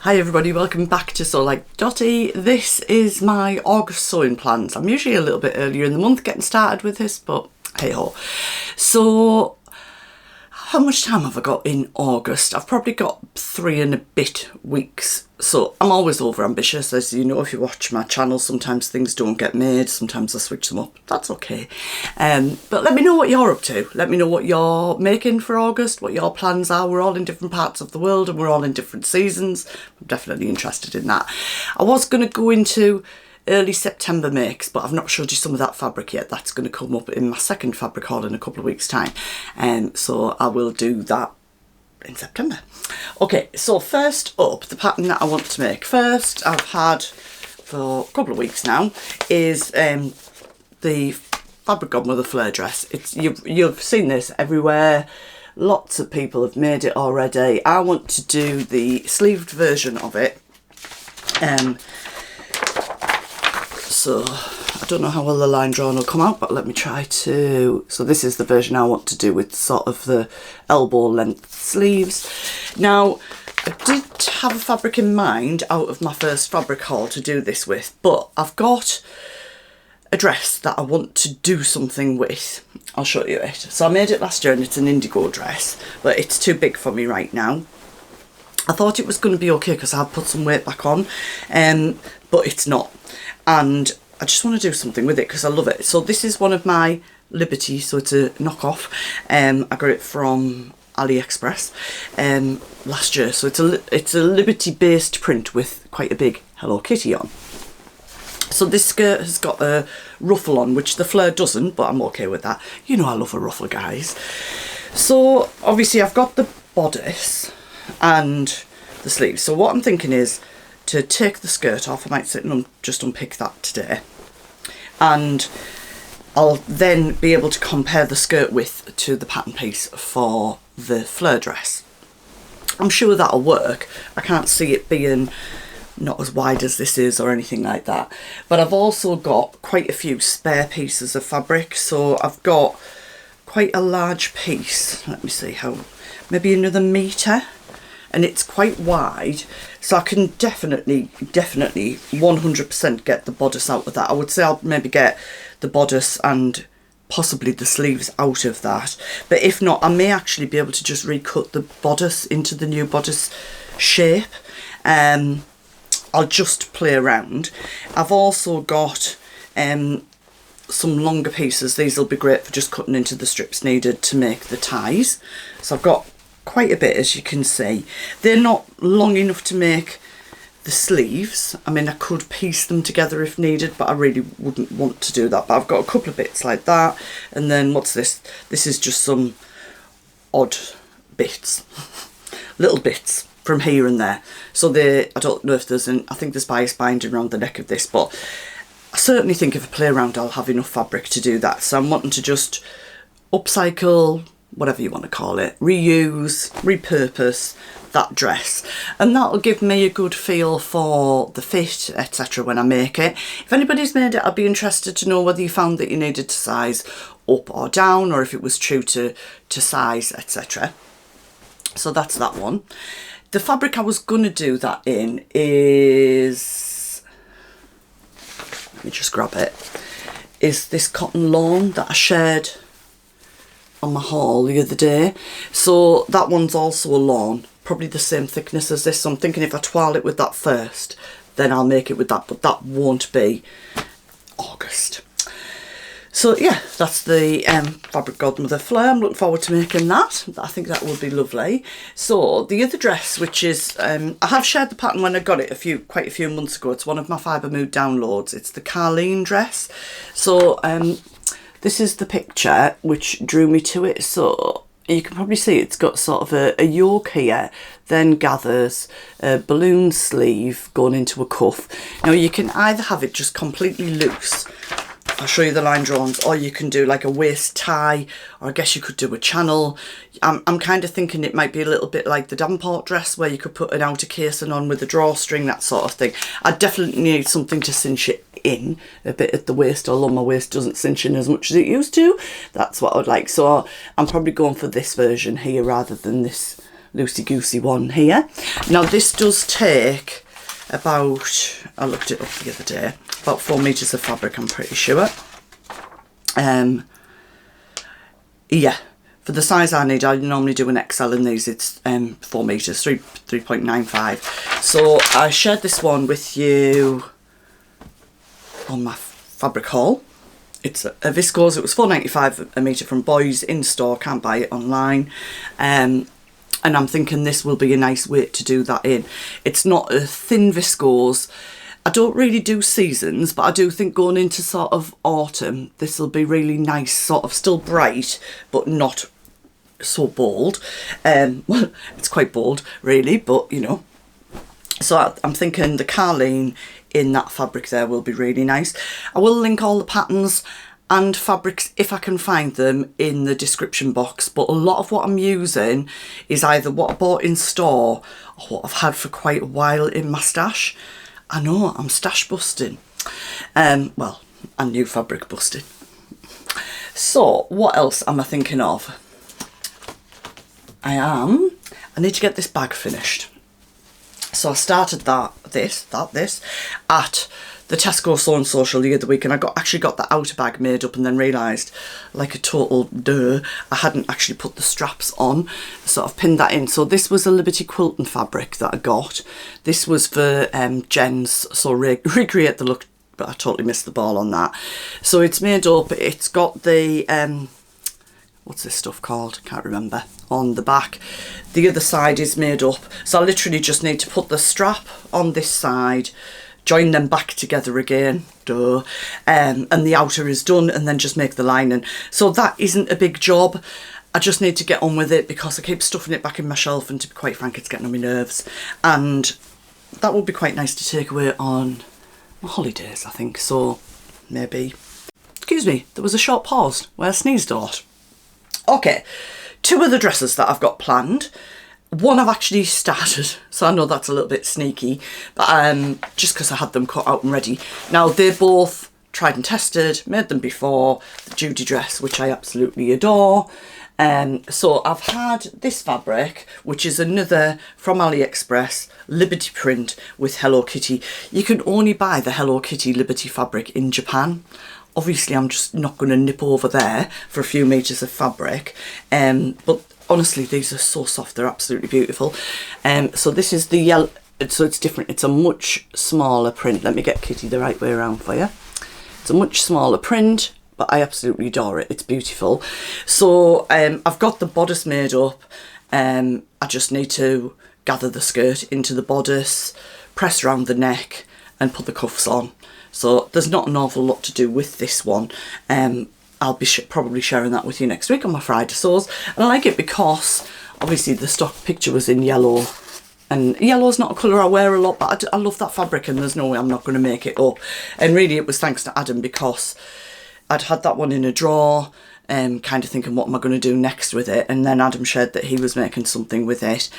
Hi everybody, welcome back to Sew Like Dotty. This is my August sewing plans. I'm usually a little bit earlier in the month getting started with this, but hey ho. So, how much time have I got in August? I've probably got 3 and a bit weeks. So I'm always over ambitious, as you know if you watch my channel. Sometimes things don't get made, sometimes I switch them up. That's okay. But let me know what you're up to. Let me know what you're making for August, what your plans are. We're all in different parts of the world and we're all in different seasons. I'm definitely interested in that. I was going to go into early September makes, but I've not showed you some of that fabric yet. That's going to come up in my second fabric haul in a couple of weeks time. So I will do that in September. Okay, so first up, the pattern that I want to make. First, I've had for a couple of weeks now is the Fabric Godmother flare dress. You've seen this everywhere. Lots of people have made it already. I want to do the sleeved version of it. So I don't know how well the line drawing will come out, but let me try to. So this is the version I want to do with sort of the elbow length sleeves. Now, I did have a fabric in mind out of my first fabric haul to do this with, but I've got a dress that I want to do something with. I'll show you it. So I made it last year and it's an indigo dress, but it's too big for me right now. I thought it was going to be okay because I've put some weight back on, but it's not. And I just want to do something with it because I love it. So this is one of my Liberty, so it's a knockoff. I got it from AliExpress last year. So it's a Liberty based print with quite a big Hello Kitty on. So this skirt has got a ruffle on, which the flare doesn't, but I'm okay with that. You know I love a ruffle, guys. So obviously I've got the bodice and the sleeves. So what I'm thinking is to take the skirt off. I might sit and just unpick that today, and I'll then be able to compare the skirt width to the pattern piece for the flare dress. I'm sure that'll work. I can't see it being not as wide as this is or anything like that, but I've also got quite a few spare pieces of fabric. So I've got quite a large piece, let me see how, maybe another metre, and it's quite wide, so I can definitely 100% get the bodice out of that. I would say I'll maybe get the bodice and possibly the sleeves out of that, but if not, I may actually be able to just recut the bodice into the new bodice shape. I'll just play around. I've also got some longer pieces. These will be great for just cutting into the strips needed to make the ties. So I've got quite a bit, as you can see. They're not long enough to make the sleeves. I mean, I could piece them together if needed, but I really wouldn't want to do that. But I've got a couple of bits like that. And then what's this? This is just some odd bits, little bits from here and there. So I don't know if there's I think there's bias binding around the neck of this, but I certainly think if I play around I'll have enough fabric to do that. So I'm wanting to just upcycle, whatever you want to call it, reuse, repurpose that dress, and that'll give me a good feel for the fit, etc. when I make it. If anybody's made it, I'd be interested to know whether you found that you needed to size up or down, or if it was true to size, etc. So that's that one. The fabric I was going to do that in is, let me just grab it, is this cotton lawn that I shared on my haul the other day. So that one's also a lawn, probably the same thickness as this. So I'm thinking if I twirl it with that first, then I'll make it with that, but that won't be August. So yeah, that's the Fabric Godmother flare. I'm looking forward to making that. I think that will be lovely. So the other dress, which is, I have shared the pattern when I got it quite a few months ago. It's one of my Fibre Mood downloads. It's the Carlen dress. So this is the picture which drew me to it. So you can probably see it's got sort of a yoke here, then gathers, a balloon sleeve going into a cuff. Now you can either have it just completely loose, I'll show you the line drawings, or you can do like a waist tie, or I guess you could do a channel. I'm kind of thinking it might be a little bit like the Davenport dress where you could put an outer casing on with a drawstring, that sort of thing. I definitely need something to cinch it in a bit at the waist, although my waist doesn't cinch in as much as it used to. That's what I would like. So I'm probably going for this version here rather than this loosey-goosey one here. Now this does take about, I looked it up the other day, about 4 metres of fabric, I'm pretty sure. Yeah, for the size I need, I normally do an XL in these, it's 4 metres, 3.95. So I shared this one with you on my fabric haul. It's a viscose. It was £4.95 a metre from Boys in store, can't buy it online. And I'm thinking this will be a nice weight to do that in. It's not a thin viscose. I don't really do seasons, but I do think going into sort of autumn, this will be really nice, sort of still bright, but not so bold. Well, it's quite bold really, but you know. So I'm thinking the Carlen in that fabric there will be really nice. I will link all the patterns and fabrics if I can find them in the description box, but a lot of what I'm using is either what I bought in store or what I've had for quite a while in my stash. I know, I'm stash busting. Well, and new fabric busting. So what else am I thinking of? I need to get this bag finished. So I started this at the Tesco Sew and Social the other week, and I actually got the outer bag made up and then realised, like a total duh, I hadn't actually put the straps on, sort of pinned that in. So this was a Liberty quilting fabric that I got. This was for Jen's, so recreate the look, but I totally missed the ball on that. So it's made up, it's got the, what's this stuff called? Can't remember. On the back. The other side is made up. So I literally just need to put the strap on this side, join them back together again, duh, and the outer is done, and then just make the lining. So that isn't a big job. I just need to get on with it because I keep stuffing it back in my shelf, and to be quite frank, it's getting on my nerves. And that would be quite nice to take away on my holidays, I think. So maybe, excuse me, there was a short pause where I sneezed a lot. Okay, 2 other dresses that I've got planned. One I've actually started, so I know that's a little bit sneaky, but just because I had them cut out and ready. Now they're both tried and tested, made them before. The Judy dress, which I absolutely adore. So I've had this fabric, which is another from AliExpress, Liberty print with Hello Kitty. You can only buy the Hello Kitty Liberty fabric in Japan. Obviously, I'm just not going to nip over there for a few metres of fabric. But honestly, these are so soft. They're absolutely beautiful. So this is the yellow. So it's different. It's a much smaller print. Let me get Kitty the right way around for you. It's a much smaller print, but I absolutely adore it. It's beautiful. So I've got the bodice made up. I just need to gather the skirt into the bodice, press around the neck, and put the cuffs on. So there's not an awful lot to do with this one. I'll be probably sharing that with you next week on my Friday sews. And I like it because obviously the stock picture was in yellow, and yellow's not a colour I wear a lot, but I love that fabric, and there's no way I'm not going to make it up. And really it was thanks to Adam, because I'd had that one in a drawer, kind of thinking what am I going to do next with it, and then Adam shared that he was making something with it,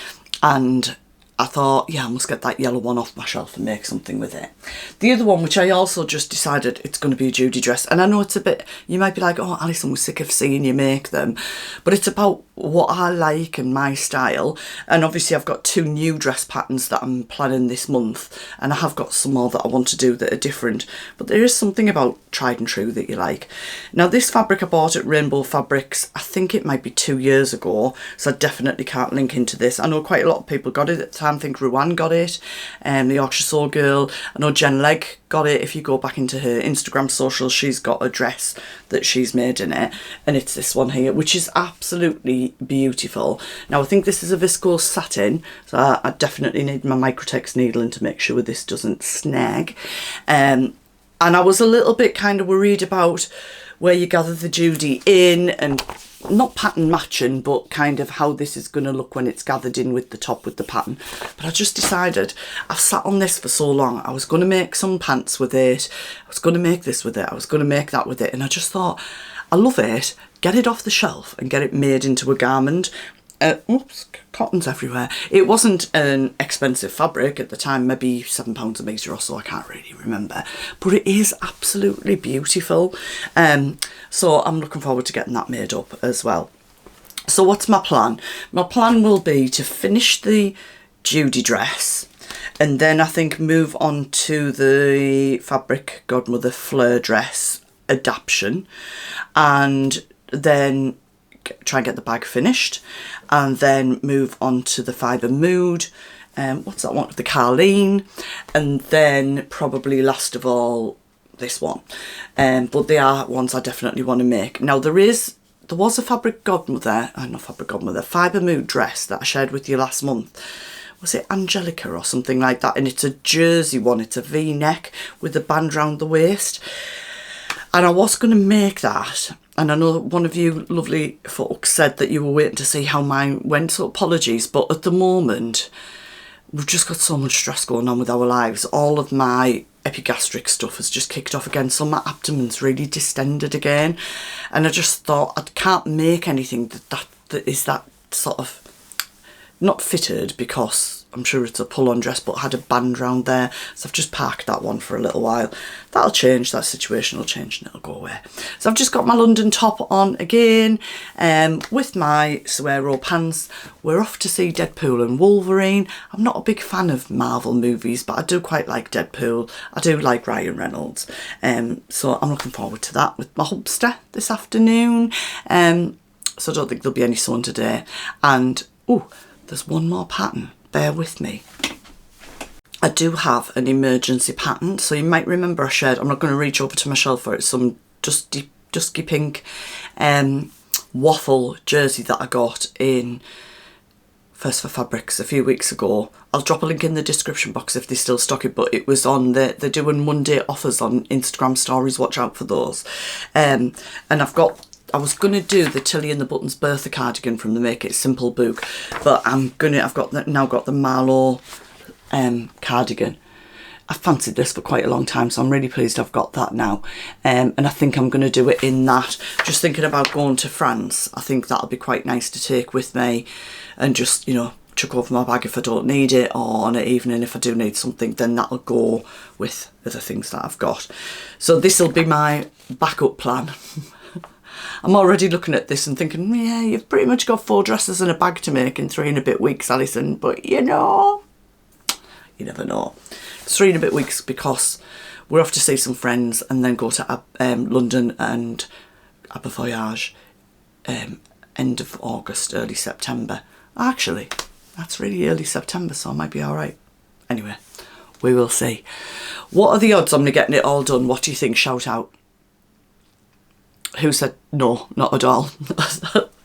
and I thought, yeah, I must get that yellow one off my shelf and make something with it. The other one, which I also just decided it's going to be a Judy dress, and I know it's a bit, you might be like, oh, Alison was sick of seeing you make them, but it's about what I like and my style. And obviously I've got 2 new dress patterns that I'm planning this month, and I have got some more that I want to do that are different, but there is something about tried and true that you like. Now this fabric I bought at Rainbow Fabrics, I think it might be 2 years ago, so I definitely can't link into this. I know quite a lot of people got it at the time. I think Ruan got it, the Yorkshire Soul girl. I know Jen Legg got it. If you go back into her Instagram socials, she's got a dress that she's made in it, and it's this one here, which is absolutely beautiful. Now I think this is a viscose satin, so I definitely need my Microtex needling to make sure this doesn't snag. And I was a little bit kind of worried about where you gather the Judy in, and not pattern matching, but kind of how this is going to look when it's gathered in with the top with the pattern. But I just decided, I've sat on this for so long, I was going to make some pants with it, I was going to make this with it, I was going to make that with it, and I just thought, I love it, get it off the shelf and get it made into a garment. Oops, cotton's everywhere. It wasn't an expensive fabric at the time, maybe £7 a metre or so, I can't really remember, but it is absolutely beautiful. So I'm looking forward to getting that made up as well. So what's my plan? My plan will be to finish the Judy dress and then I think move on to the fabric Godmother fleur dress adaptation, and then try and get the bag finished, and then move on to the fibre Mood, what's that one, the Carlen, and then probably last of all this one. But they are ones I definitely want to make. Now there was a fabric Godmother, not fabric Godmother, fibre Mood dress that I shared with you last month. Was it Angelica or something like that? And it's a jersey one, it's a V-neck with a band round the waist. And I was going to make that, and I know one of you lovely folks said that you were waiting to see how mine went, so apologies, but at the moment we've just got so much stress going on with our lives. All of my epigastric stuff has just kicked off again, so my abdomen's really distended again, and I just thought I can't make anything that is that sort of not fitted, because I'm sure it's a pull-on dress but had a band round there, so I've just parked that one for a little while. That'll change, that situation will change and it'll go away. So I've just got my London top on again, with my Suero pants. We're off to see Deadpool and Wolverine. I'm not a big fan of Marvel movies, but I do quite like Deadpool. I do like Ryan Reynolds, so I'm looking forward to that with my hubster this afternoon. So I don't think there'll be any sun today. And oh, there's one more pattern, bear with me. I do have an emergency pattern, so you might remember I shared, I'm not going to reach over to my shelf for it, some dusky pink waffle jersey that I got in First for Fabrics a few weeks ago. I'll drop a link in the description box if they still stock it, but it was on they're doing Monday offers on Instagram stories, watch out for those. And I was going to do the Tilly and the Buttons Bertha cardigan from the Make It Simple book, but I've now got the Marlowe cardigan. I've fancied this for quite a long time, so I'm really pleased I've got that now. And I think I'm going to do it in that. Just thinking about going to France, I think that'll be quite nice to take with me and just, you know, chuck over my bag if I don't need it, or on an evening if I do need something, then that'll go with other things that I've got. So this will be my backup plan. I'm already looking at this and thinking, yeah, you've pretty much got 4 dresses and a bag to make in 3 and a bit weeks, Alison. But you know, you never know. It's 3 and a bit weeks because we're off to see some friends and then go to London and Abba Voyage end of August, early September. Actually, that's really early September, so I might be all right. Anyway, we will see. What are the odds on me getting it all done? What do you think? Shout out. Who said no, not at all?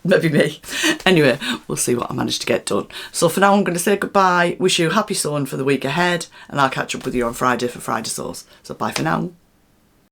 Maybe me. Anyway, we'll see what I managed to get done. So for now, I'm going to say goodbye, wish you happy sewing for the week ahead, and I'll catch up with you on Friday for Friday sews. So bye for now.